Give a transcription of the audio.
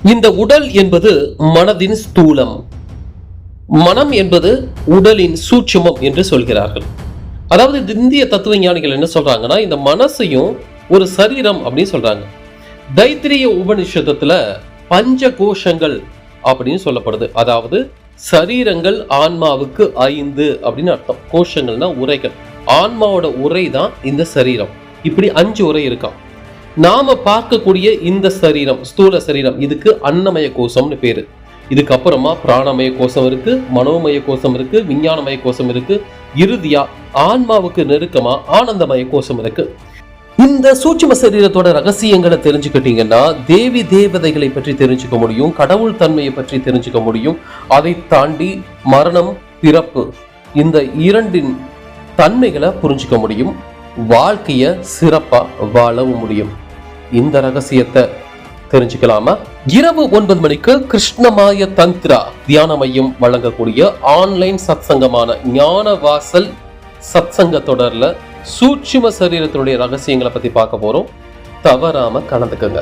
இந்த உடல் என்பது மனதின் ஸ்தூலம், மனம் என்பது உடலின் சூட்சுமம் என்று சொல்கிறார்கள். அதாவது இந்திய தத்துவ ஞானிகள் என்ன சொல்றாங்கன்னா, இந்த மனசையும் ஒரு சரீரம் அப்படின்னு சொல்றாங்க. தைத்திரிய உபனிஷத்துல பஞ்ச கோஷங்கள் அப்படின்னு சொல்லப்படுது. அதாவது சரீரங்கள் ஆன்மாவுக்கு 5 அப்படின்னு அர்த்தம். கோஷங்கள்னா உரைகள். ஆன்மாவோட உரை தான் இந்த சரீரம். இப்படி 5 உரை இருக்காம். நாம பார்க்கக்கூடிய இந்த சரீரம், ஸ்தூல சரீரம், இதுக்கு அன்னமய கோஷம்னு பேரு. இதுக்கப்புறமா பிராணமய கோஷம் இருக்கு, மனோமய கோஷம் இருக்கு, விஞ்ஞானமய கோஷம் இருக்கு, இறுதியா ஆன்மாவுக்கு நெருக்கமா ஆனந்தமய கோஷம் இருக்கு. இந்த சூட்சும சரீரத்தோட ரகசியங்களை தெரிஞ்சுக்கிட்டீங்கன்னா தேவி தேவதைகளை பற்றி தெரிஞ்சுக்க முடியும், கடவுள் தன்மையை பற்றி தெரிஞ்சுக்க முடியும். அதை தாண்டி மரணம், பிறப்பு, இந்த இரண்டின் தன்மைகளை புரிஞ்சுக்க முடியும். வாழ்க்கைய சிறப்பா வாழவும் முடியும். இந்த ரகசியத்தை தெரிஞ்சுக்கலாமா? இரவு 9 மணிக்கு கிருஷ்ணமாய தந்திரா தியான மையம் வழங்கக்கூடிய ஆன்லைன் சத்சங்கமான ஞான வாசல் சத்சங்க தொடர்ல சூட்சும சரீரத்தினுடைய ரகசியங்களை பத்தி பார்க்க போறோம். தவறாம கலந்துக்கங்க.